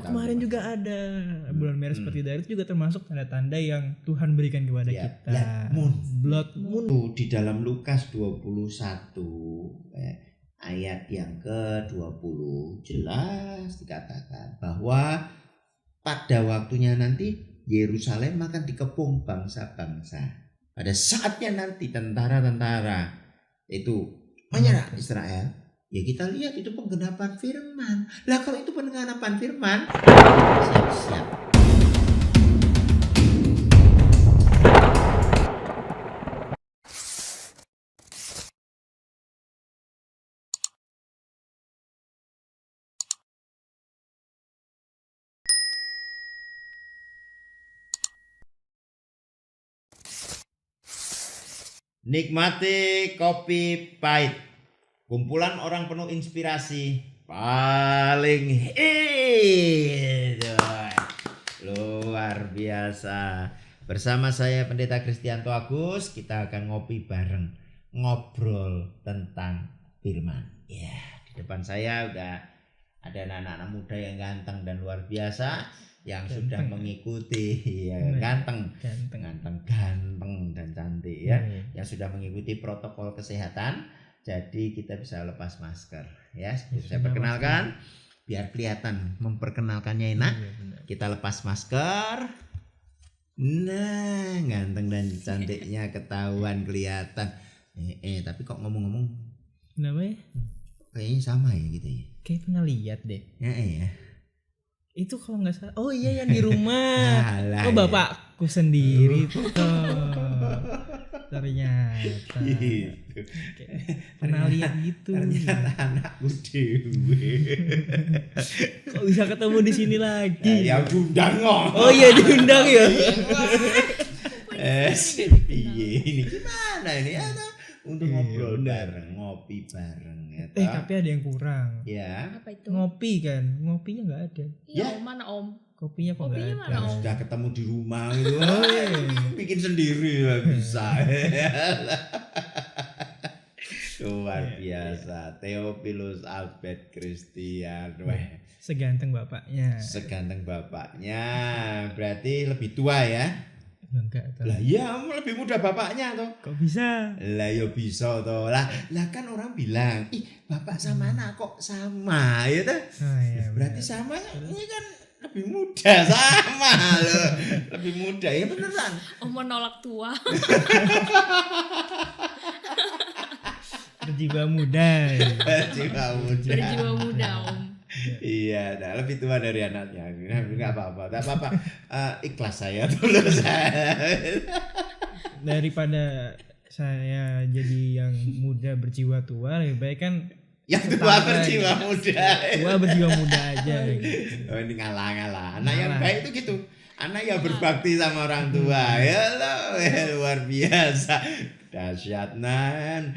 kemarin juga ada bulan merah seperti darah, itu juga termasuk tanda-tanda yang Tuhan berikan kepada kita. Blood moon. Di dalam Lukas 21 ayat yang ke-20 jelas dikatakan bahwa pada waktunya nanti Yerusalem akan dikepung bangsa-bangsa. Pada saatnya nanti tentara-tentara itu menyerang Israel, ya kita lihat itu penggenapan firman. Lah kalau itu penggenapan firman, siap-siap. Nikmati kopi pahit, kumpulan orang penuh inspirasi paling hit. Luar biasa. Bersama saya Pendeta Kristianto Agus, kita akan ngopi bareng, ngobrol tentang firman. Ya, di depan saya udah ada anak-anak muda yang ganteng dan luar biasa yang sudah mengikuti ganteng dan cantik ya, yang sudah mengikuti protokol kesehatan. Jadi kita bisa lepas masker ya. Saya perkenalkan biar kelihatan, memperkenalkannya enak. Kita lepas masker. Nah, ganteng dan cantiknya ketahuan, kelihatan. Tapi kok ngomong-ngomong kenapa ya? Kayaknya sama ya gitu ya. Kayak pernah lihat deh. Ya. Itu kalau nggak salah, oh iya yang di rumah. Oh bapakku sendiri tuh. Ternyata. Gitu. Pernah lihat gitu. Ternyata anakku dewe. Kok bisa ketemu di sini lagi? Ya diundang kok. Oh iya diundang ya. Ini gimana ini? Untuk ngobrol bareng, ngopi bareng ya. Tapi ada yang kurang. Ya. Apa itu? Ngopi kan, ngopinya nggak ada. Iya, mana Om? Kopinya kok nggak ada. mana, Om? Sudah ketemu di rumah gitu. Bikin sendiri lah bisa. Luar biasa. Theophilus Albert Christian. Seganteng bapaknya. Seganteng bapaknya. Berarti lebih tua ya? Enggak tahu. Lah iya, lebih muda bapaknya toh. Kok bisa? Lah ya bisa toh. Lah kan orang bilang, "Ih, bapak sama anak kok sama." Ya toh? Oh, iya, berarti sama. Ini kan lebih muda, sama loh. Lebih muda ya beneran. Om menolak tua. Berjiwa muda. Berjiwa muda. Berjiwa muda Om. Iya, nah lebih tua dari anaknya. Enggak apa-apa. Tak apa-apa. Ikhlas saya tulus. Daripada saya jadi yang muda berjiwa tua, lebih baik kan yang tua berjiwa muda. Tua berjiwa muda aja gitu. Oh, ini ngalah. Anak yang baik itu gitu. Anak yang berbakti sama orang tua. Ya luar biasa. Dahsyat nan.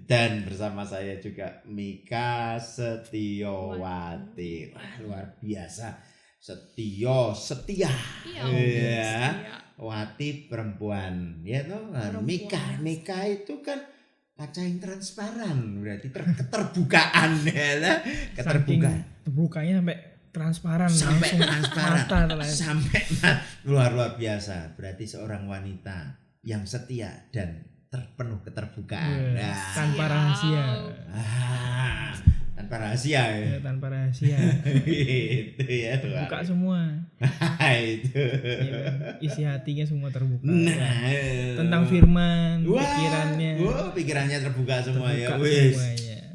Dan bersama saya juga Mika Setiawati. Wah, luar biasa. Setia. Iya, Ya. Wati perempuan. Ya toh. Mika itu kan kaca yang transparan, berarti keterbukaan ya. Keterbukaan. Terbukanya transparan. Sampai transparan. Mata, sampai luar biasa. Berarti seorang wanita yang setia dan terpenuh keterbukaan. Tanpa rahasia. Tanpa rahasia ya. Tanpa rahasia. Itu ya. Buka semua. Itu. Isi hatinya semua terbuka. Nah, tentang firman, pikirannya. Pikirannya terbuka semua ya.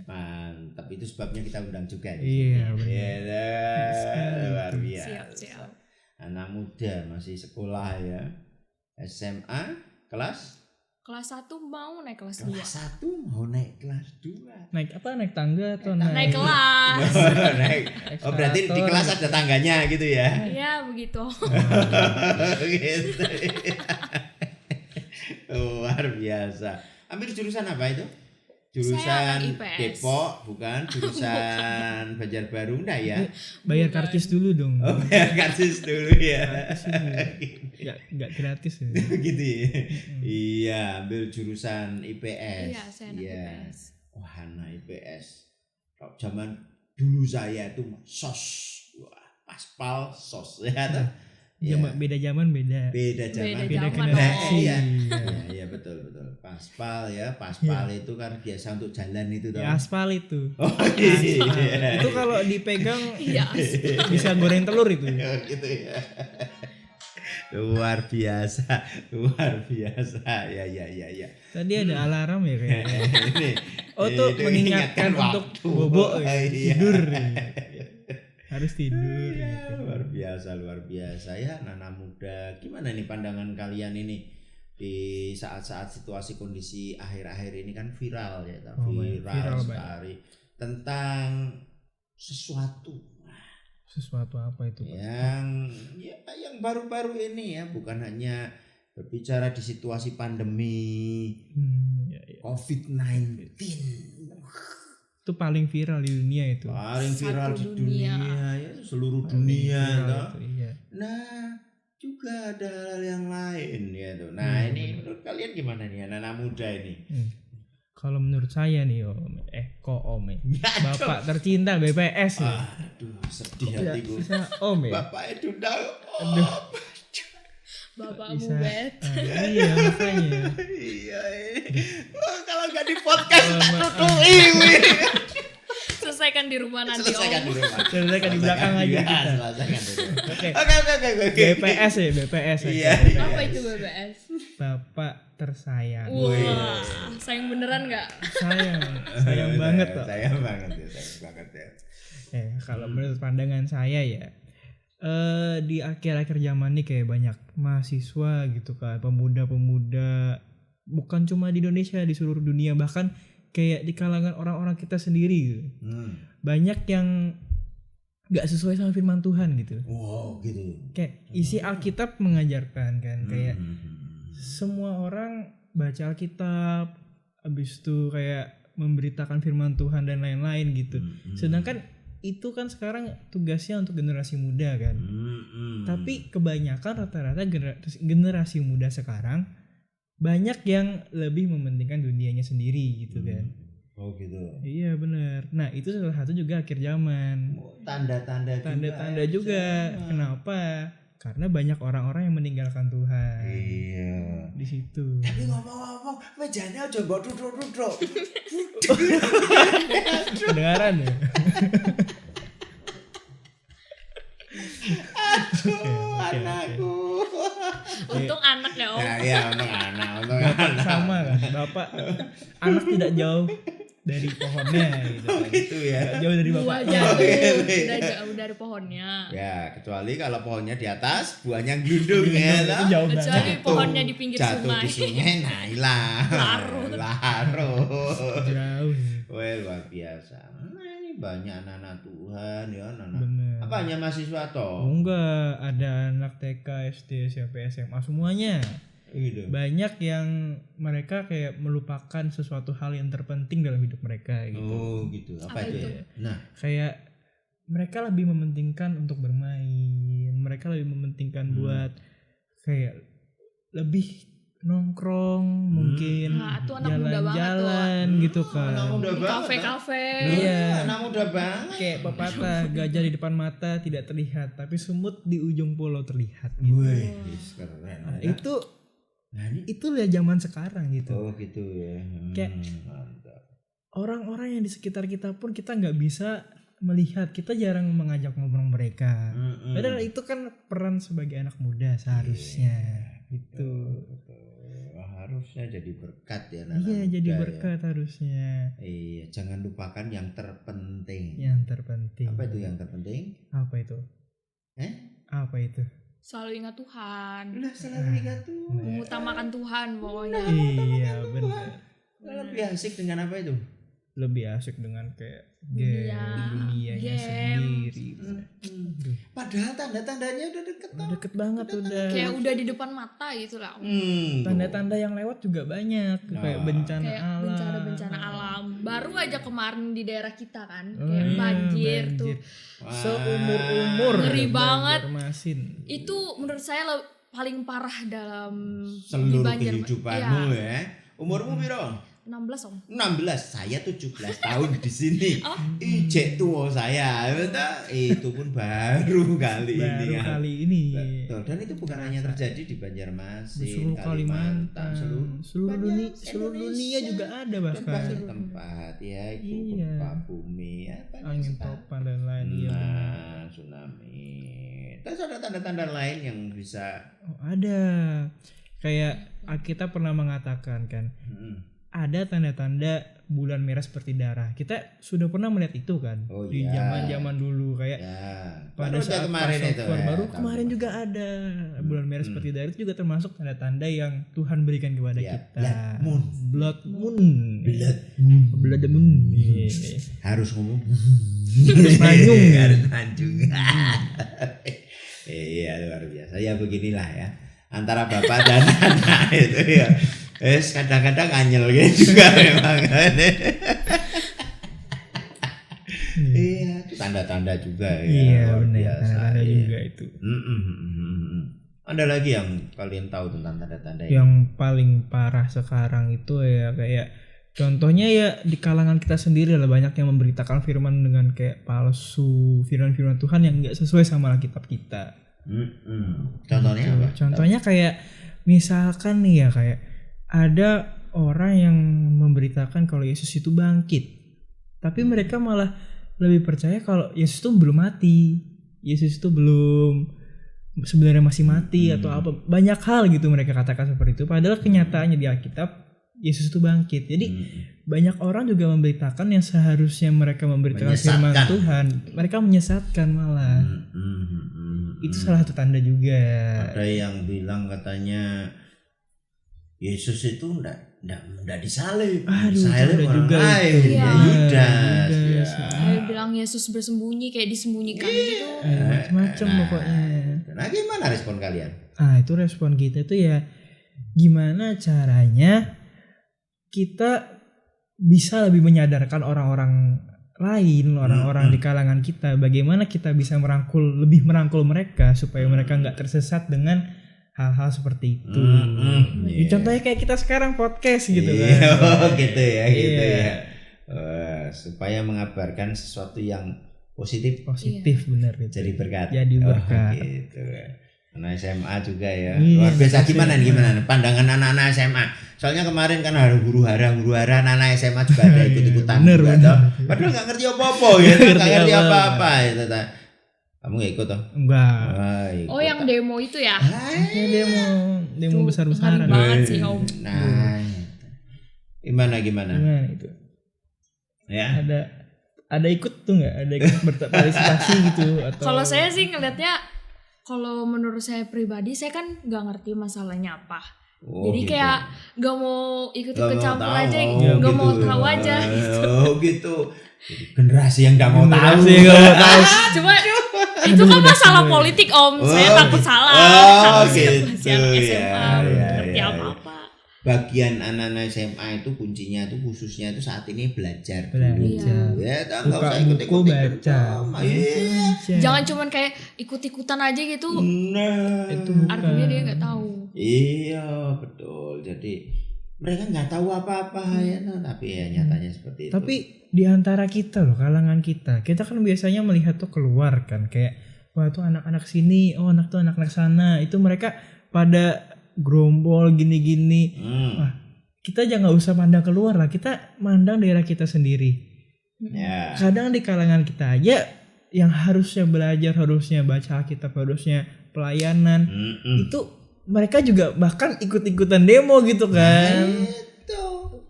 Mantap, itu sebabnya kita undang juga. Iya, luar biasa. Siap. Anak muda masih sekolah ya. SMA kelas 1 mau naik kelas 2. Kelas 1 mau naik kelas 2. Naik apa? Naik tangga atau naik kelas? Berarti di kelas ada tangganya gitu ya? Iya, begitu. Gitu. Luar biasa. Ambil jurusan apa itu? Jurusan Depok, bukan? Jurusan Banjarbaru enggak ya? Bayar karcis dulu dong. Oh, bayar karcis dulu ya. Enggak gratis ya. Gitu ya. Iya, ambil jurusan IPS. Iya, saya anak IPS. Wah, anak IPS. Kalau zaman dulu saya itu sos. Wah, pas aspal sos ya toh. Beda zaman beda Zaman. Beda zaman, generasi. Iya betul. Paspal ya, paspal itu kan biasa untuk jalan itu toh. Ya, aspal itu. Oh Aspal. iya. Itu kalau dipegang Iya. bisa goreng telur itu. Gitu ya. Luar biasa. Ya. Tadi ada alarm ya kayaknya. Ini. Tuh itu mengingatkan untuk waktu. bobo Iya. tidur. Harus tidur. Ya, luar biasa ya anak-anak muda. Gimana nih pandangan kalian ini di saat-saat situasi kondisi akhir-akhir ini kan viral ya, viral sekali tentang sesuatu apa itu? yang baru-baru ini ya, bukan hanya berbicara di situasi pandemi COVID-19. Itu paling viral di dunia itu. Paling viral di Satu dunia ya, seluruh dunia toh. Iya. Nah, juga ada hal yang lain ya tuh. Nah, ini menurut kalian gimana nih anak-anak muda ini? Kalau menurut saya nih Om Bapak tercinta BPS ya. Aduh, sedih hatiku. Bisa Om ya. Bapak itu dah. Aduh. Bapakmu Bisa. bet. Iya makanya. Iya. Kalau nggak di podcast tak tutuin. Selesaikan di rumah nanti Selesaikan di Om. rumah. Selesaikan di belakang aja kita. Selesaikan di rumah. Oke. Oke. BPS ya BPS. Iya. Apa itu BBS? Bapak tersayang. Wah, sayang beneran nggak? Sayang banget toh. Sayang banget ya. Kalau menurut pandangan saya ya, di akhir-akhir zaman ini kayak banyak mahasiswa gitu kan, pemuda-pemuda, bukan cuma di Indonesia, di seluruh dunia, bahkan kayak di kalangan orang-orang kita sendiri gitu. Banyak yang gak sesuai sama firman Tuhan gitu. Wow, gitu. Kayak isi Alkitab mengajarkan kan, kayak semua orang baca Alkitab, habis itu kayak memberitakan firman Tuhan dan lain-lain gitu. Sedangkan itu kan sekarang tugasnya untuk generasi muda kan. Tapi kebanyakan rata-rata generasi muda sekarang banyak yang lebih mementingkan dunianya sendiri gitu kan. Oh gitu. Iya benar. Nah itu salah satu juga akhir zaman. Tanda-tanda juga. Kenapa? Karena banyak orang-orang yang meninggalkan Tuhan. Iya. Di situ. Tapi ngomong-ngomong, mejanya aja mbok duduk-duduk. Kedengaran ya. Aduh, anakku. Untung anak ya Om. Iya, untuk anak. Sama kan. Bapak anak tidak jauh dari pohonnya gitu kan. Gitu ya. Tidak jauh dari Buah bapaknya. jatuh, udah jauh dari pohonnya. Ya, kecuali kalau pohonnya di atas, buahnya glundung ya. Itu jauh banget. Kecuali pohonnya di pinggir jatuh sungai. di sungai, nah hilang. Larut. Jauh. Wah, luar biasa. Nah, ini banyak anak-anak Tuhan ya, anak-anak. Bener. Apa hanya mahasiswa toh? Enggak, ada anak TK, SD, SMP, SMA semuanya. Gitu. Banyak yang mereka kayak melupakan sesuatu hal yang terpenting dalam hidup mereka gitu. Oh, gitu. Apa Apa itu? itu? Nah, Kayak mereka lebih mementingkan untuk bermain, mereka lebih mementingkan buat kayak lebih nongkrong, mungkin Nah, itu anak muda banget tuh. jalan-jalan gitu kan. anak muda Di banget. kafe-kafe. Iya. Anak muda banget. Kayak pepatah, gajah di depan mata tidak terlihat, tapi semut di ujung pulau terlihat gitu. Wih, keren. Nah, Ya. itu lihat zaman sekarang gitu. Oh, gitu ya. Kayak- Mantap. Orang-orang yang di sekitar kita pun kita nggak bisa melihat, kita jarang mengajak ngobrol mereka. Padahal itu kan peran sebagai anak muda seharusnya gitu. Betul. Harusnya jadi berkat ya anak Iya, muda jadi ya. berkat harusnya. Iya, jangan lupakan yang terpenting. Yang terpenting. Apa itu yang terpenting? Apa itu? Apa itu? Selalu ingat Tuhan. Udah selalu ingat tuh. Mengutamakan Tuhan pokoknya. Iya, benar. Lebih asik dengan apa itu? Lebih asik dengan kayak Dunia, dunianya game. sendiri. Padahal tanda-tandanya udah deket Udah deket banget udah. Kayak udah di depan mata gitu lah. Tanda-tanda yang lewat juga banyak, kayak bencana Kayak alam. bencana-bencana alam. Baru aja kemarin di daerah kita kan, Oh, kayak iya, banjir tuh. Seumur-umur Ngeri banget. Banjarmasin. Itu menurut saya paling parah dalam di seluruh Banjar. kehidupanmu Iya. ya. Umurmu piro? 16 Om. 16, saya 17 tahun di sini. Oh. Ijek tua saya, itu pun baru kali ini. Baru kan. kali ini. Betul. Dan itu bukan hanya terjadi di Banjarmasin, Seluruh Kalimantan, seluruh banyak dunia juga ada dan bahkan. banyak tempat ya itu Iya. gempa bumi ya, banyak Angin sekali. topan dan lain. Iya benar. Nah, tsunami. Terus ada tanda-tanda lain yang bisa Oh, ada. Kayak kita pernah mengatakan kan, ada tanda-tanda bulan merah seperti darah. Kita sudah pernah melihat itu kan Oh, di iya. zaman-zaman dulu kayak ya pada baru saat kemarin itu Passover, ya, baru tahun kemarin juga ada bulan merah seperti darah, itu juga termasuk tanda-tanda yang Tuhan berikan kepada Ya, kita. blood moon. Blood moon. Iya. Harus ngomong Manyung. harus manjung. Iya, luar biasa ya, beginilah ya antara bapak dan anak itu ya. Kadang-kadang anyel gitu juga memang. Iya, itu tanda-tanda juga ya. Iya luar benar, biasa, tanda-tanda iya. juga itu. Ada lagi yang kalian tahu tentang tanda-tanda ini? Yang paling parah sekarang itu ya kayak contohnya ya di kalangan kita sendiri lah, banyak yang memberitakan firman dengan kayak palsu, firman-firman Tuhan yang enggak sesuai sama Alkitab kita. Contohnya apa? Contohnya kayak misalkan nih ya, kayak ada orang yang memberitakan kalau Yesus itu bangkit, tapi mereka malah lebih percaya kalau Yesus itu belum mati, Yesus itu belum sebenarnya masih mati atau apa, banyak hal gitu mereka katakan seperti itu, padahal kenyataannya di Alkitab Yesus itu bangkit. Jadi banyak orang juga memberitakan yang seharusnya mereka memberitakan firman Tuhan, mereka menyesatkan malah. Itu salah satu tanda juga. Ada yang bilang katanya Yesus itu enggak disalib. Aduh, Salib ada orang juga lain. itu. Ya, Yudas. Ya. Saya bilang Yesus bersembunyi kayak disembunyikan gitu. Macam-macam pokoknya. Nah, gimana respon kalian? Itu respon kita itu ya gimana caranya kita bisa lebih menyadarkan orang-orang lain, orang-orang di kalangan kita, bagaimana kita bisa lebih merangkul mereka supaya mereka nggak tersesat dengan hal-hal seperti itu. Yeah. Contohnya kayak kita sekarang podcast gitu kan. Gitu ya, gitu Iya. ya. Supaya mengabarkan sesuatu yang positif Positif benar itu. jadi berkat. Jadi berkat. Gitu. Anak SMA juga ya. Iya, Luar biasa. SMA. Gimana pandangan anak-anak SMA? Soalnya kemarin kan ada huru-hara anak SMA juga ada ikut-ikutan Bener, juga bener. toh. Padahal nggak ngerti apa-apa gitu, nggak ngerti apa-apa gitu. Kamu nggak ikut toh? Enggak. Wah, ikut, Oh yang demo itu ya? Ya demo Tuh, besar-besaran. ngeri banget sih Om. Nah, gimana? Gimana itu? Ya. Ada ikut tuh nggak? Ada ikut berpartisipasi gitu atau? Kalau saya sih ngelihatnya, kalau menurut saya pribadi, saya kan nggak ngerti masalahnya apa. Oh, Jadi gitu. kayak nggak mau ikut-ikut Nggak campur mau aja, tahu, nggak mau gitu. tahu aja. Oh gitu. Jadi generasi yang nggak mau tahu. Generasi yang nggak mau tahu. Cuma itu kan masalah politik Om. Saya takut salah. Harusnya gitu. masih anak SMA, Ya, ngerti ya, apa-apa. Bagian anak-anak SMA itu kuncinya itu khususnya itu saat ini belajar Belajar. dulu. Ya, nggak Buka usah buku ikut-ikut baca. Iya. Jangan cuman kayak ikut-ikutan aja gitu. Nah, Itu bukan. Artinya dia nggak tahu. iya betul. Jadi mereka nggak tahu apa-apa ya, tapi ya nyatanya seperti itu. Tapi di antara kita loh, kalangan kita kan biasanya melihat tuh keluar kan kayak wah itu anak-anak sini, oh anak tuh anak-anak sana, itu mereka pada gerombol gini-gini. Wah, kita jangan usah pandang keluar lah, kita mandang daerah kita sendiri. Ya. Kadang di kalangan kita aja yang harusnya belajar, harusnya baca Alkitab, harusnya pelayanan, itu mereka juga bahkan ikut-ikutan demo gitu kan.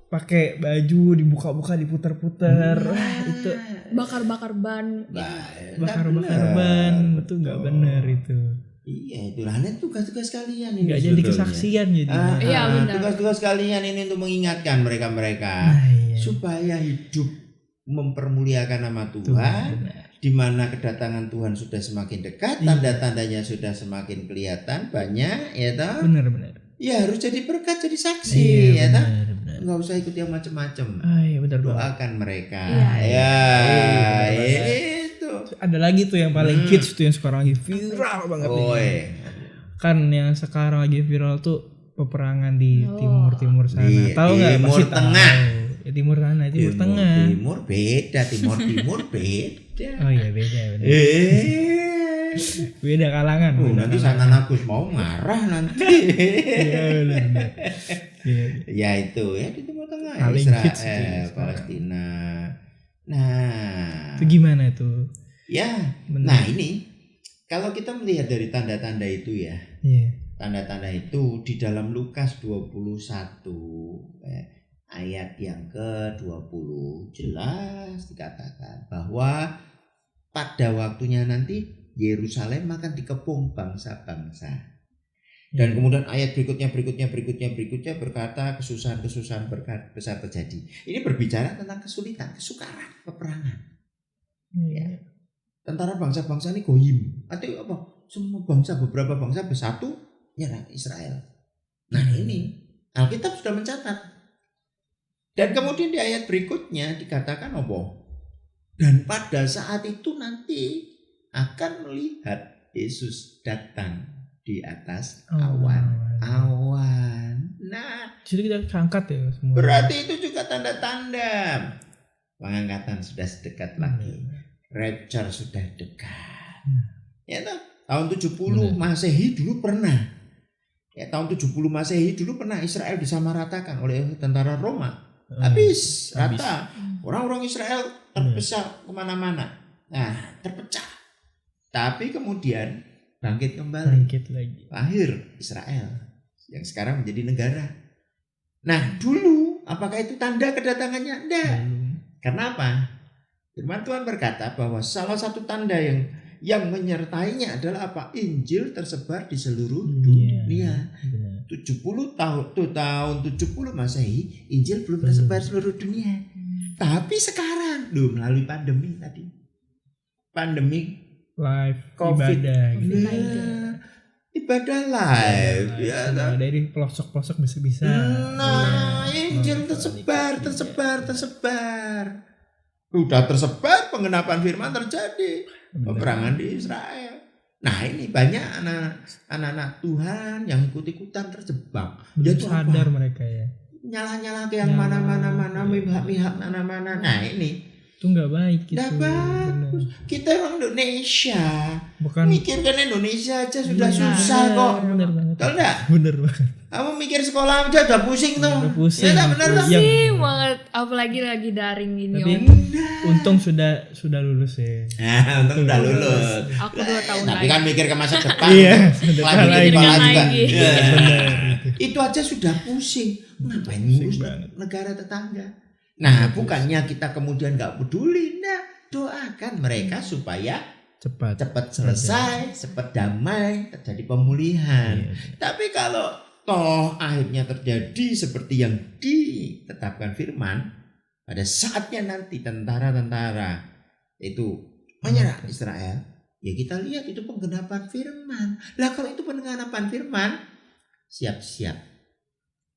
Pakai baju dibuka-buka, diputer-puter. Wah, itu Bakar-bakar ban. bakar-bakar ban, itu nggak bener itu. Iya, itu lah tugas-tugas kalian ini. Nggak jadi sebetulnya. kesaksian jadi. Iya, benar. Tugas-tugas kalian ini untuk mengingatkan mereka-mereka Iya. supaya hidup mempermuliakan nama Tuhan, di mana kedatangan Tuhan sudah semakin dekat, tanda-tandanya sudah semakin kelihatan banyak, ya toh? Benar. Ya harus jadi berkat, jadi saksi, ya toh? benar. Nggak usah ikut yang macam-macam. Iya benar banget. Doakan mereka. Iya. Itu. Ada lagi tuh yang paling hits tuh yang sekarang lagi viral banget nih. Oi. Kan yang sekarang lagi viral tuh peperangan di Oh. timur sana. Di Tahu nggak? Timur Pasti Tengah. tahu. Ya, timur sana, timur tengah. Timur beda, timur beda. Oh iya beda benar. Beda kalangan. Oh, beda nanti kalangan. sana Agus mau marah nanti. Iya benar. Iya. Ya itu ya di Timur Tengah, Paling hits itu Israel, sekarang. Palestina. Nah, Itu gimana tuh? ya. Benar. Nah ini kalau kita melihat dari tanda-tanda itu ya, Iya. tanda-tanda itu di dalam Lukas 21 ayat yang ke-20 jelas dikatakan bahwa pada waktunya nanti Yerusalem akan dikepung bangsa-bangsa. Dan kemudian ayat berikutnya berkata kesusahan-kesusahan besar terjadi. Ini berbicara tentang kesulitan, kesukaran, peperangan. Iya. Tentara bangsa-bangsa ini goyim. Artinya apa? Semua bangsa, beberapa bangsa bersatu nyerang Israel. Nah ini Alkitab sudah mencatat. Dan kemudian di ayat berikutnya dikatakan apa? Dan pada saat itu nanti akan melihat Yesus datang di atas awan. Nah, Jadi kita angkat ya semua. berarti itu juga tanda-tanda pengangkatan sudah sedekat lagi. Rapture sudah dekat. Ya toh, tahun 70 Masehi dulu pernah. Ya tahun 70 Masehi dulu pernah Israel disamaratakan oleh tentara Roma. Habis rata. Orang-orang Israel terpecah kemana-mana. Nah, terpecah. Tapi kemudian bangkit kembali. Bangkit lagi. Lahir Israel yang sekarang menjadi negara. Nah, dulu apakah itu tanda kedatangannya? Enggak. Karena apa? Firman Tuhan berkata bahwa salah satu tanda yang menyertainya adalah apa? Injil tersebar di seluruh dunia. 70 tahun 70 Masehi, Injil belum tersebar seluruh dunia. Tapi sekarang melalui pandemi tadi. Pandemi Live COVID. ibadah gitu. Ibadah live ya. Nah, dari pelosok-pelosok bisa. Nah, Injil tersebar. Udah tersebar, penggenapan firman terjadi. Peperangan di Israel. Nah, ini banyak anak-anak Tuhan yang ikut-ikutan terjebak. Belum Itu sadar apa? mereka ya. Nyala-nyala ke yang mana-mana, mihak-mihak mana-mana. Nah, ini Itu nggak baik gitu. nggak bagus. Kita orang Indonesia. Bukan Mikirkan Indonesia aja sudah susah kok. Bener banget. Tahu enggak? Bener banget. Kamu mikir sekolah aja udah pusing tuh. Udah pusing. Ya benar tuh. Yang- Pusing banget, apalagi lagi daring gini. Tapi Om. untung sudah lulus ya. Nah, untung udah lulus. Aku 2 tahun Tapi lagi. kan mikir ke masa depan. Iya, Lagi lagi. kepala juga. Lagi. Ya. Bener gitu. Itu aja sudah pusing. Ngapain Pusing ngurus banget. negara tetangga? Nah, bukannya kita kemudian nggak peduli. Nah, doakan mereka supaya Cepat. cepat selesai, cepat damai, terjadi pemulihan. Iya. Tapi kalau toh akhirnya terjadi seperti yang ditetapkan firman, pada saatnya nanti tentara-tentara itu menyerang Israel, ya kita lihat itu penggenapan firman. Lah kalau itu penggenapan firman, siap-siap.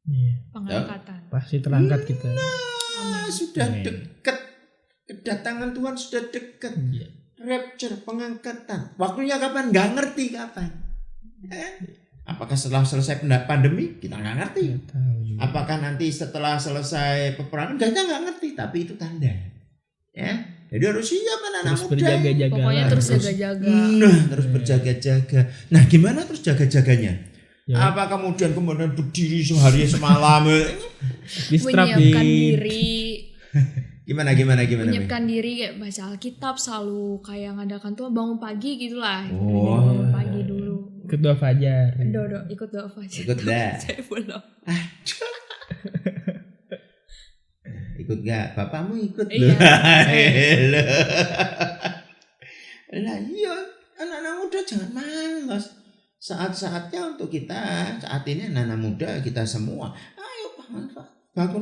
Iya. Pengangkatan. Pasti terangkat kita. Nah, sudah Amin. dekat. Kedatangan Tuhan sudah dekat. Iya. Rapture, pengangkatan. Waktunya kapan? Nggak ngerti kapan. Apakah setelah selesai pandemi? Kita nggak ngerti. Nggak tahu juga. Apakah nanti setelah selesai peperangan? Kita nggak ngerti. Tapi itu tanda. Ya, jadi harus siap anak-anak Terus muda. berjaga-jaga. Pokoknya lah. terus Terus- jaga-jaga. Nah, terus berjaga-jaga. Nah, gimana terus jaga-jaganya? Ya. Apa kemudian berdiri sehari semalam? Distrap Menyiapkan di diri. Gimana? Menyiapkan diri kayak baca Alkitab, selalu kayak ngadakan tuh bangun pagi gitulah. Oh. Bangun pagi dulu. ikut doa fajar. Ikut doa fajar. Ikut dah. Saya belum. Ikut gak? Bapakmu ikut Iya. loh. Lah iya, anak-anak muda jangan malas. Saat-saatnya untuk kita, saat ini anak-anak muda kita semua, ayo bangun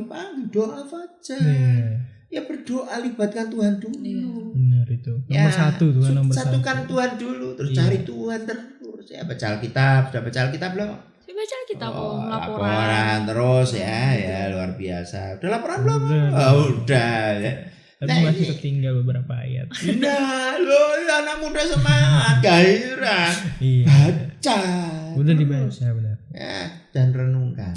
pagi, doa fajar. Iya. Ya berdoa, libatkan Tuhan dulu. Iya. Benar itu. Nomor satu tuh nomor Satukan satu. Tuhan dulu, terus Iya. cari Tuhan terus. Ya baca Alkitab, sudah baca Alkitab belum? Saya baca Alkitab Oh, Om, laporan. laporan terus ya luar biasa. Udah laporan belum? Udah. Oh, udah ya. Tapi Nah, masih ini- tertinggal beberapa ayat. Nah, lo anak muda semangat, gairah. Iya. Baca. Udah dibaca benar. Ya, dan renungkan.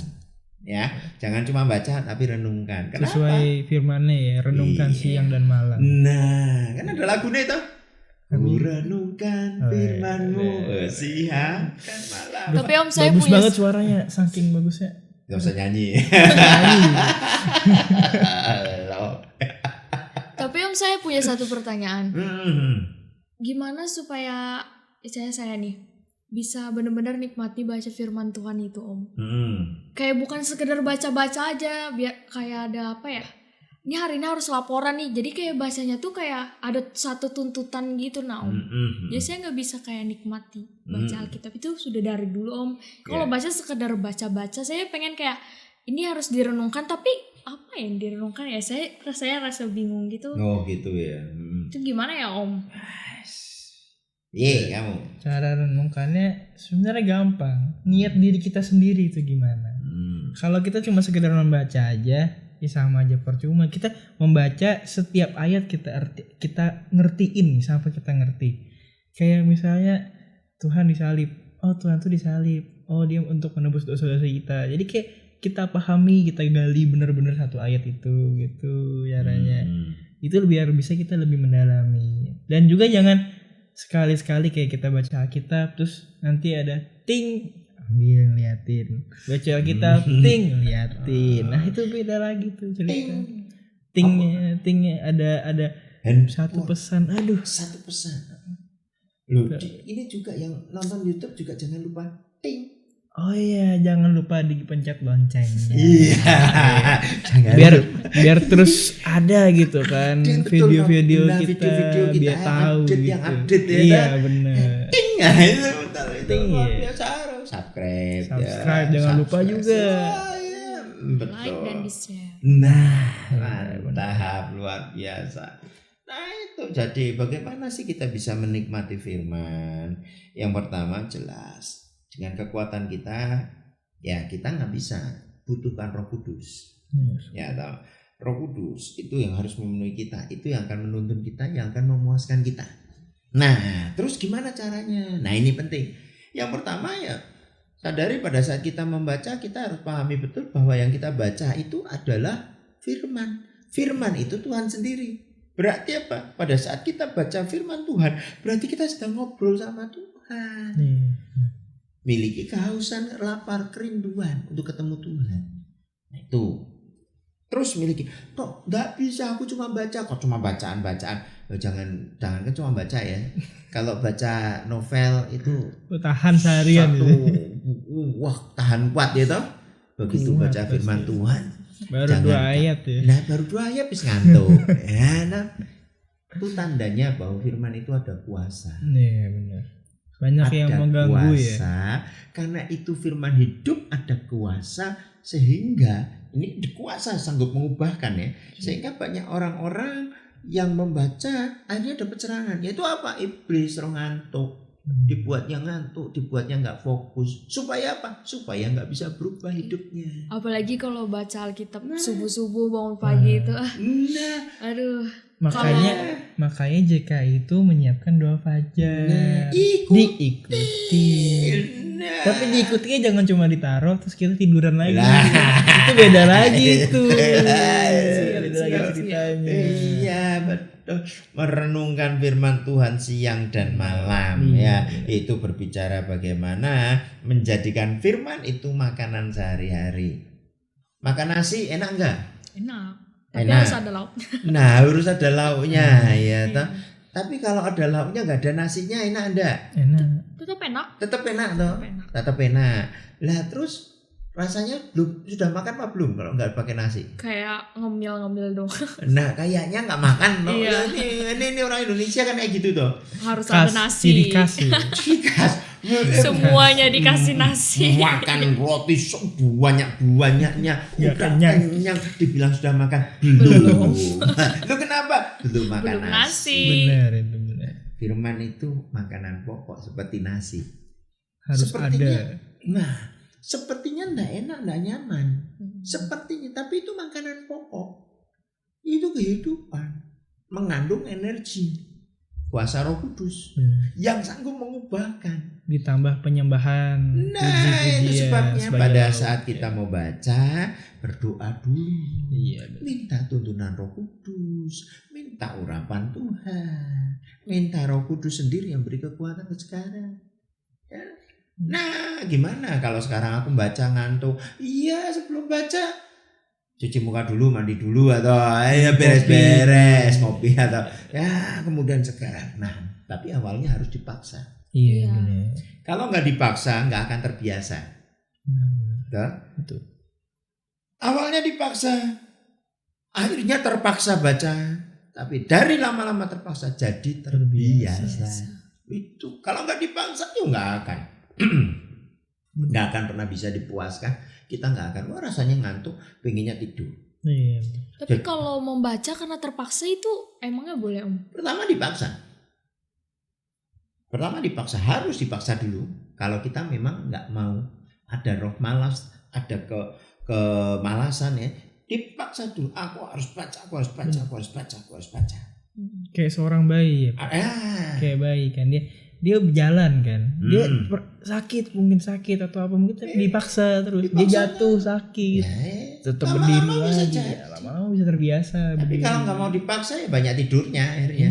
Ya, jangan cuma baca tapi renungkan. Kenapa? Sesuai firman-nya ya, renungkan Iya. siang dan malam. Nah, kan ada lagunya itu. Ku renungkan firman-Mu siang dan malam. Tapi Om saya Bagus punya banget suaranya, saking bagusnya. Gak usah nyanyi. Halo. Tapi Om saya punya satu pertanyaan. Hmm. Gimana supaya saya nih bisa benar-benar nikmati baca firman Tuhan itu Om? Kayak bukan sekedar baca-baca aja, biar kayak ada apa ya? Ini hari ini harus laporan nih, jadi kayak bacanya tuh kayak ada satu tuntutan gitu nah Om. Jadi saya nggak bisa kayak nikmati baca Alkitab itu sudah dari dulu Om. Kalau baca sekedar baca-baca, saya pengen kayak ini harus direnungkan, tapi apa yang direnungkan ya? Saya rasa bingung gitu. Oh gitu ya. Itu gimana ya Om? Iya kamu. Cara renungkannya sebenarnya gampang. Niat diri kita sendiri itu gimana. Kalau kita cuma sekedar membaca aja, ya sama aja percuma. Kita membaca setiap ayat kita ngertiin sampai kita ngerti. Kayak misalnya Tuhan disalib. Oh Tuhan tuh disalib. Oh dia untuk menebus dosa-dosa kita. Jadi kayak kita pahami, kita gali benar-benar satu ayat itu gitu caranya. Itu biar bisa kita lebih mendalami. Dan juga jangan sekali-sekali kayak kita baca Alkitab terus nanti ada ting ambil liatin, baca Alkitab ting liatin. Nah itu beda lagi tuh cerita. Tingnya ada satu pesan. Aduh, satu pesan. Loh, ini juga yang nonton YouTube juga jangan lupa ting. Oh iya, jangan lupa dipencet loncengnya. Iya. Jangan biar terus ada gitu kan video-video kita video biar tahu update gitu. Yang update ya. Iya benar. Ting ya itu betul itu. Ting, Luar ya. biasa harus subscribe Jangan lupa juga. Ya, betul. Like dan di-share. Nah, mantap luar biasa. Nah itu jadi bagaimana sih kita bisa menikmati firman? Yang pertama jelas dengan kekuatan kita ya kita nggak bisa, butuhkan Roh Kudus. Ya tahu Roh Kudus itu yang harus memenuhi kita, itu yang akan menuntun kita, yang akan memuaskan kita. Nah terus gimana caranya? Nah ini penting. Yang pertama ya sadari pada saat kita membaca kita harus pahami betul bahwa yang kita baca itu adalah firman. Firman itu Tuhan sendiri. Berarti apa? Pada saat kita baca firman Tuhan berarti kita sedang ngobrol sama Tuhan. Miliki kehausan, lapar, kerinduan untuk ketemu Tuhan. Nah itu. Terus miliki, kok nggak bisa aku cuma baca, kok cuma bacaan-bacaan. Jangan kan cuma baca ya. Kalau baca novel itu tahan seharian satu, gitu. wah tahan kuat ya toh. Begitu Kuat baca firman pasti. Tuhan. Baru 2 ayat ya. Nah baru 2 ayat bisa ngantuk. Ya, nah, itu tandanya bahwa firman itu ada kuasa. Iya benar. Banyak yang mengganggu kuasa, ya. Karena itu firman hidup ada kuasa sehingga ini kuasa sanggup mengubahkan ya. Sehingga banyak orang-orang yang membaca akhirnya dapat serangan. Yaitu apa? Iblis, roh ngantuk. Dibuatnya ngantuk, dibuatnya nggak fokus. Supaya apa? Supaya nggak bisa berubah hidupnya. Apalagi kalau baca Alkitab subuh-subuh bangun pagi itu. Aduh. Makanya JKI itu menyiapkan doa fajar. Diikuti. Tapi diikutinya jangan cuma ditaruh terus kita tiduran lagi. Itu beda lagi itu. Beda lagi ceritanya. Iya betul. Merenungkan firman Tuhan siang dan malam ya. Itu berbicara bagaimana menjadikan firman itu makanan sehari-hari. Makan nasi enak enggak? Enak. Tapi harus ada lauknya. Nah harus ada lauknya ya toh. Tapi kalau ada lauknya nggak ada nasinya enak enggak? Enak. Tetap enak. Tetap enak toh. Tetap enak. Lah terus rasanya belum sudah makan apa belum kalau nggak pakai nasi? Kayak ngemil dong. Nah kayaknya nggak makan toh. Iya. Ini orang Indonesia kan kayak gitu toh. Harus ada nasi. Dikasih. Semuanya dikasih nasi. Makan roti banyak-banyaknya. Nggak Udah kenyang. Dibilang sudah makan belum. Lu kenapa? Belum makan Belum nasi. Benar itu benar. Firman itu makanan pokok seperti nasi. Harus ada. Nah, sepertinya enggak enak, enggak nyaman. Sepertinya, tapi itu makanan pokok. Itu kehidupan. Mengandung energi. Kuasa Roh Kudus yang sanggup mengubahkan. ditambah penyembahan. Nah, itu sebabnya sebagai pada lauk. saat kita mau baca, berdoa dulu. Iya, betul. Minta tuntunan Roh Kudus, minta urapan Tuhan, minta Roh Kudus sendiri yang beri kekuatan ke sekarang. Ya. Nah, gimana kalau sekarang aku baca ngantuk? Iya, sebelum baca cuci muka dulu, mandi dulu, atau ya beres-beres, ngopi atau ya kemudian sekarang. Nah, tapi awalnya harus dipaksa. Iya, Iya. benar. Kalau nggak dipaksa, nggak akan terbiasa. Betul. Awalnya dipaksa, akhirnya terpaksa baca. Tapi dari lama-lama terpaksa jadi terbiasa. Itu kalau nggak dipaksa, ya nggak akan. Nggak akan pernah bisa dipuaskan. Kita nggak akan, wah rasanya ngantuk, pengennya tidur. Iya. Tapi kalau membaca karena terpaksa itu emangnya boleh Om? Pertama dipaksa, harus dipaksa dulu. Kalau kita memang nggak mau, ada roh malas, ada kemalasan ya, dipaksa dulu. Aku harus baca. Kayak seorang bayi ya, Pak. Kayak bayi kan, dia berjalan kan, dia sakit atau apa mungkin tapi dipaksa terus, dia jatuh sakit, tetap berdiri lagi, lama-lama bisa terbiasa. Tapi kalau nggak mau dipaksa ya banyak tidurnya akhirnya,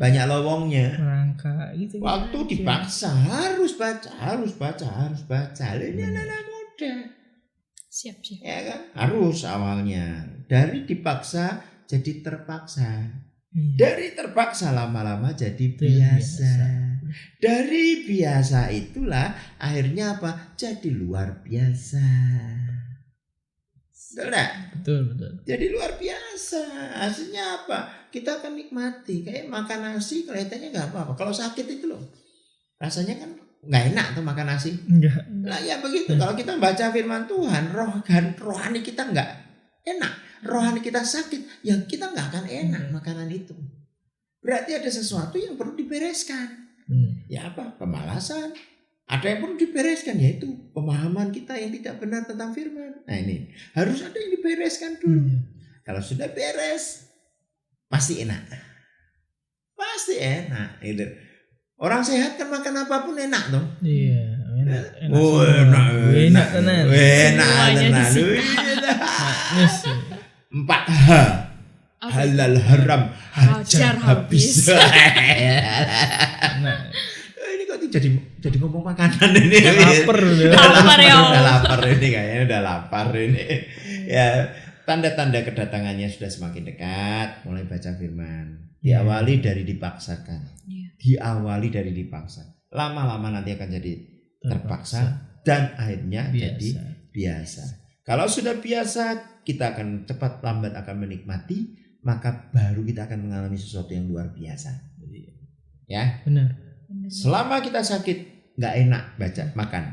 banyak lowongnya, merangkak gitu. Waktu dipaksa harus baca. Ini anak-anak muda. Siap. Ya kan, harus awalnya dari dipaksa jadi terpaksa. Dari terpaksa lama-lama jadi biasa. Dari biasa itulah akhirnya apa? Jadi luar biasa. Betul enggak? Betul. Jadi luar biasa. Hasilnya apa? Kita akan nikmati. Kayak makan nasi kelihatannya nggak apa-apa. Kalau sakit itu loh, rasanya kan nggak enak tuh makan nasi. Enggak. Nah ya begitu. Kalau kita baca firman Tuhan, rohani kita nggak enak. Rohani kita sakit, ya kita nggak akan enak makanan itu. Berarti ada sesuatu yang perlu dibereskan. Ya apa? Pemalasan. Ada yang perlu dibereskan, yaitu pemahaman kita yang tidak benar tentang firman. Nah ini harus ada yang dibereskan dulu. Kalau sudah beres, pasti enak. Gitu. Orang sehat kan makan apapun enak tuh. Iya, enak. Enak tenan. Enak. 4H. Halal haram hajar habis. Nah, ini kok jadi ngomong makanan ini. lapar ya. Udah lapar ini kayaknya, udah lapar ini. Ya, tanda-tanda kedatangannya sudah semakin dekat, mulai baca firman. Diawali dari dipaksakan. Diawali dari dipaksa. Lama-lama nanti akan jadi terpaksa dan akhirnya jadi biasa. Kalau sudah biasa, kita akan cepat lambat akan menikmati, maka baru kita akan mengalami sesuatu yang luar biasa. Ya, benar. Selama kita sakit nggak enak baca makan.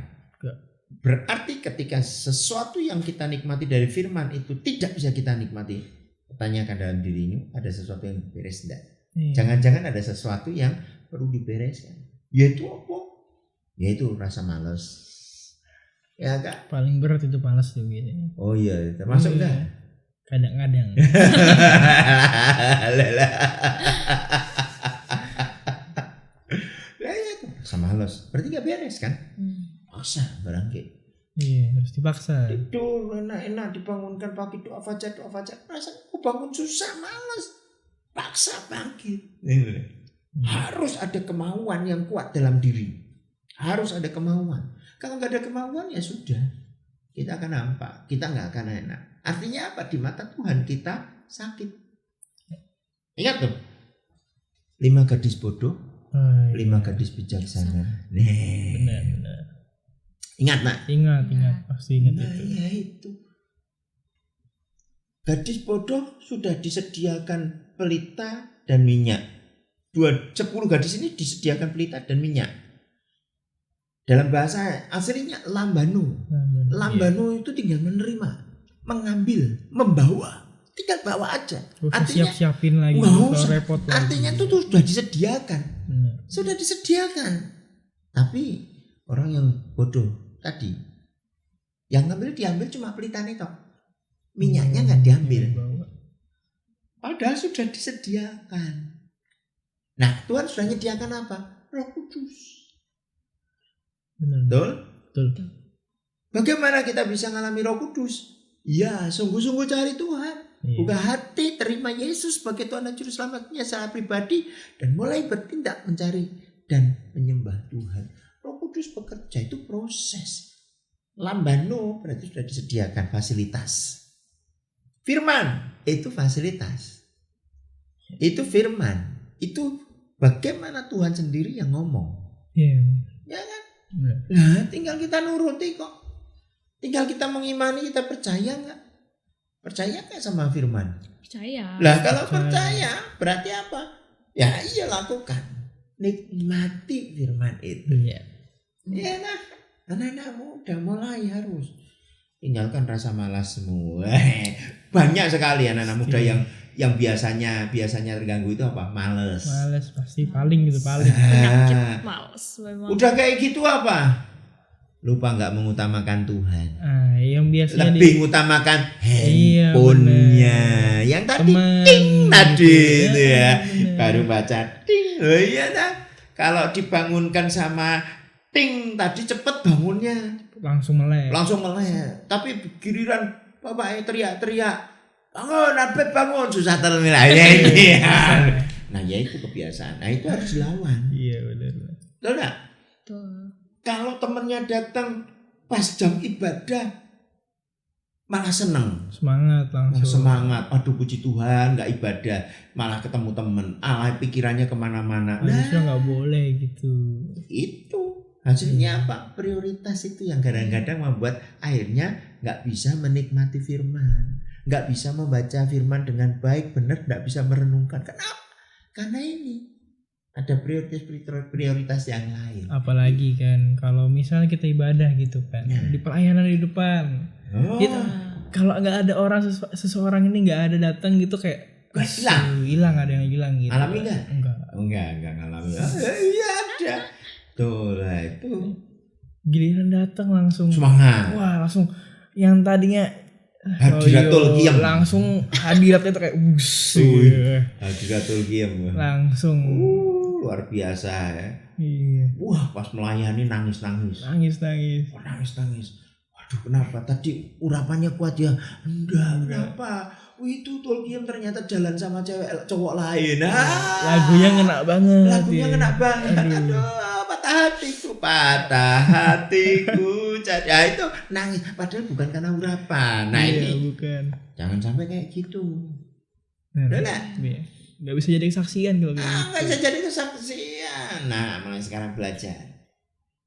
Berarti ketika sesuatu yang kita nikmati dari firman itu tidak bisa kita nikmati, tanyakan dalam dirimu, ada sesuatu yang beres enggak? Jangan-jangan ada sesuatu yang perlu dibereskan. Yaitu apa? Yaitu rasa malas. Ya Kak? Paling berat itu malas tuh gitu. Oh iya, termasuk enggak? Kadang-kadang. Rasa malas. Berarti gak beres kan? Paksa barang kayak. Iya, harus dipaksa. Tidur enak-enak, dibangunkan pagi doa fajar. Rasanya aku bangun susah, malas. Paksa bangkit. Harus ada kemauan yang kuat dalam diri. Harus ada kemauan. Kalau nggak ada kemauan ya sudah, kita akan nampak, kita nggak akan enak. Artinya apa? Di mata Tuhan kita sakit. Ingat tuh, 5 gadis bodoh, 5 gadis bijaksana. Benar. Ingat nak? Ingat, pasti ingat itu. Ya itu. Gadis bodoh sudah disediakan pelita dan minyak. 10 gadis ini disediakan pelita dan minyak. Dalam bahasa aslinya lambano. Lambano itu tinggal menerima, mengambil, membawa, tinggal bawa aja. Artinya siap-siapin lagi, repot lagi. Artinya itu tuh sudah disediakan. Sudah disediakan. Tapi orang yang bodoh tadi, yang diambil cuma pelitanya toh. Minyaknya nggak diambil. Padahal sudah disediakan. Nah, Tuhan sudah menyediakan apa? Roh Kudus. Betul? Betul. Bagaimana kita bisa ngalami Roh Kudus? Ya, sungguh-sungguh cari Tuhan. Iya. Buka hati, terima Yesus sebagai Tuhan dan Juru Selamatnya secara pribadi. Dan mulai bertindak mencari dan menyembah Tuhan. Roh Kudus bekerja, itu proses. Lambano berarti sudah disediakan fasilitas. Firman, itu fasilitas. Itu firman. Itu bagaimana Tuhan sendiri yang ngomong. Iya. Ya kan? Benar. Nah, tinggal kita nuruti kok. Tinggal kita mengimani, kita percaya nggak? Percaya nggak sama firman? Percaya. Lah kalau percaya berarti apa? Ya iya lakukan. Nikmati firman itu. Iya. Ya nah, anak-anak muda mulai harus tinggalkan rasa malasmu. Banyak sekali anak-anak muda yang biasanya terganggu itu apa? Males. Males pasti paling gitu paling. Penyakit males memang. Udah kayak gitu apa? Lupa nggak mengutamakan Tuhan. Yang biasanya Lebih mengutamakan Iya, handphonenya. Yang tadi teman ting tadi gitu. itu ya. Bener. Baru baca ting. Oh iya dah. Kalau dibangunkan sama ting tadi cepet bangunnya. langsung melek. Langsung melek. Tapi giliran bapaknya teriak-teriak. Bangun, Abed bangun. Susah termilah. Nah ya itu kebiasaan. Nah itu harus dilawan. Iya benar. Betul nggak? Tuh. Kalau temennya datang pas jam ibadah malah seneng, Semangat langsung. semangat, aduh puji Tuhan nggak ibadah, malah ketemu temen, pikirannya kemana-mana. Harusnya nggak boleh gitu. Itu hasilnya apa? Prioritas itu yang kadang-kadang membuat akhirnya nggak bisa menikmati firman, nggak bisa membaca firman dengan baik, benar, nggak bisa merenungkan. Kenapa? Karena ini ada prioritas yang lain. Apalagi kan kalau misalnya kita ibadah gitu kan, di pelayanan di depan. Oh. Gitu. Kalau nggak ada orang seseorang ini nggak ada datang gitu kayak hilang ada yang hilang gitu. Alami nggak? Enggak Ngalami. Iya ada. Tuh lah itu. Giliran datang langsung Semangat. wah langsung yang tadinya Hadiratul Qiyam. langsung hadiratnya tuh kayak Hadiratul Qiyam. langsung Luar biasa ya. iya. Wah pas melayani nangis. Nangis. Waduh kenapa tadi urapannya kuat ya? Enggak. Kenapa? Itu Tulkiem ternyata jalan sama cowok lain. Lagunya ngena banget. Aduh, patah hatiku. Ya itu nangis. Padahal bukan karena urapan. Nah iya, ini bukan. jangan sampai kayak gitu. Nah, Udah. nggak bisa jadi kesaksian kalau kayak gitu. Nggak bisa jadi kesaksian. Nah mulai sekarang belajar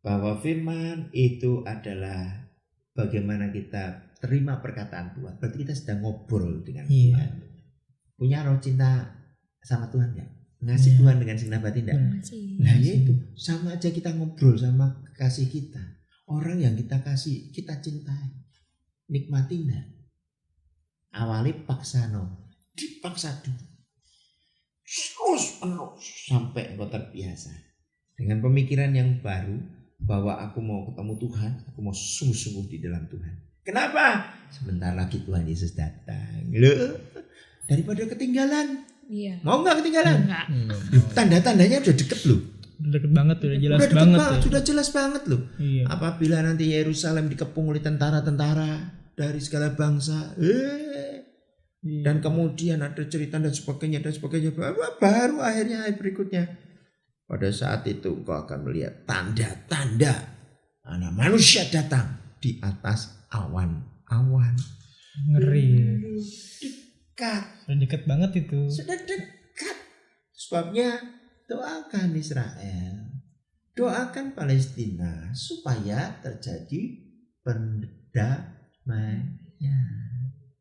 bahwa firman itu adalah bagaimana kita terima perkataan Tuhan. Berarti kita sedang ngobrol dengan Tuhan. Punya roh cinta sama Tuhan nggak? Ngasih Tuhan dengan senang hati enggak? Nah itu sama aja kita ngobrol sama kekasih kita. Orang yang kita kasih, kita cintai. Nikmati enggak? Awali paksano, dipaksa dulu. Terus penuh sampai engkau terbiasa. Dengan pemikiran yang baru bahwa aku mau ketemu Tuhan, aku mau sungguh-sungguh di dalam Tuhan. Kenapa? Sebentar lagi Tuhan Yesus datang. Loh, daripada ketinggalan. Iya. Mau nggak ketinggalan? Enggak. Tanda-tandanya udah deket loh. Udah deket banget, udah jelas Udah deket banget. banget, sudah jelas banget loh. Iya. Apabila nanti Yerusalem dikepung oleh tentara-tentara dari segala bangsa, dan kemudian ada cerita dan sebagainya, baru akhirnya ayat berikutnya. Pada saat itu engkau akan melihat tanda-tanda anak manusia datang di atas awan-awan. Ngeri. Dekat. Udah deket banget itu. Sudah dekat. Sebabnya doakan Israel, doakan Palestina supaya terjadi pendamaian.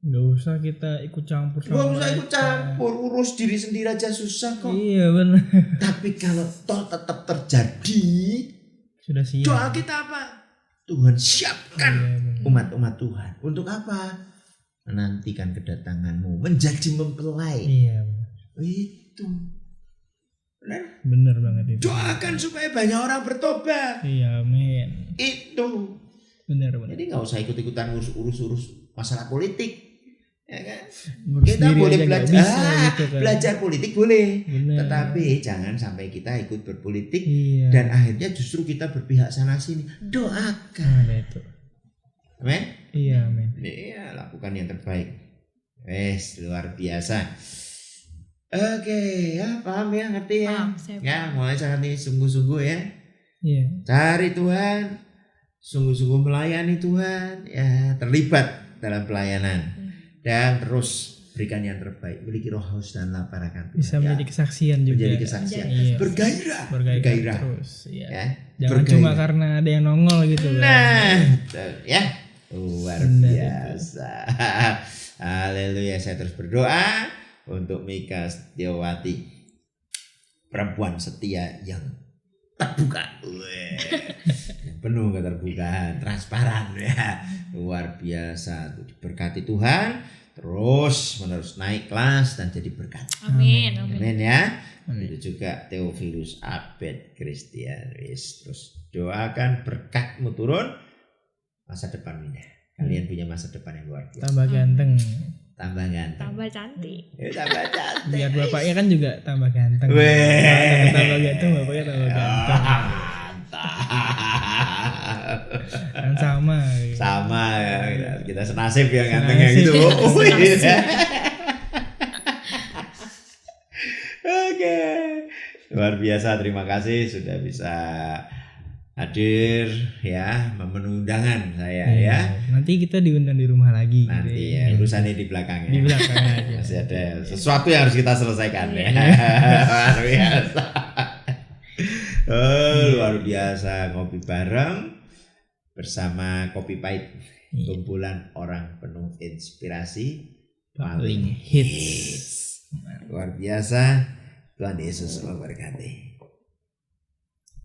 Gak usah kita ikut campur sama Gak usah mereka. ikut campur, urus diri sendiri aja susah kok. Iya benar. Tapi kalau toh tetap terjadi, Sudah siap. doa kita apa? Tuhan siapkan Iya, umat-umat Tuhan. Untuk apa? Menantikan kedatanganmu, menjadi mempelai. Iya. Itu. Benar? Bener banget itu. Doakan supaya banyak orang bertobat. Iya, amin. Itu. Bener. Jadi nggak usah ikut-ikutan urus masalah politik. Ya kan? Ngurus Kita diri boleh aja nggak belajar, bisa gitu kan. belajar politik boleh, Bener. tetapi jangan sampai kita ikut berpolitik Iya. dan akhirnya justru kita berpihak sana sini. Doakan, Ada itu. amin. Iya, amin. Iya, lakukan yang terbaik. Wes, luar biasa. Oke, ya paham ya, ngerti ya. Paham, saya Ya, paham. mulai saat ini sungguh-sungguh ya. Iya. Cari Tuhan, sungguh-sungguh melayani Tuhan, ya terlibat dalam pelayanan dan terus berikan yang terbaik. Miliki roh haus dan lapar akan Tuhan. Bisa Ya. menjadi kesaksian juga. Menjadi kesaksian. Iya. Bergairah. Bergairah terus. Iya. Ya. Jangan Bergairah. cuma karena ada yang nongol gitu kan. Nah, ya luar Benar biasa. Haleluya. Saya terus berdoa untuk Mika Setiawati, perempuan setia yang terbuka, penuh keterbukaan, transparan ya, luar biasa. Diberkati Tuhan, terus menerus naik kelas dan jadi berkat. Amin. Amin. Amin ya. Amin. Itu juga Theophilus Abed Christian. Terus doakan berkatmu turun, masa depan indah. Kalian punya masa depan yang luar biasa. Tambah ganteng. Tambah ganteng. Tambah cantik. Tambah cantik. Biar bapaknya kan juga tambah ganteng. Weh. Tambah ganteng, bapaknya tambah ganteng. Mantap. Kan sama. Sama ya. Kita senasib ya gantengnya Senasib. gitu. Oh, iya. Oke. Luar biasa, terima kasih sudah bisa hadir ya, memenuhi undangan saya ya. Nanti kita diundang di rumah lagi. Nanti gitu ya urusannya di belakangnya. Di belakang aja. Masih ada sesuatu yang harus kita selesaikan ya. Luar biasa. Oh, luar biasa, ngopi bareng bersama Kopi Pahit, Iya. kumpulan orang penuh inspirasi Paling hits. Luar biasa. Tuhan Yesus memberkati.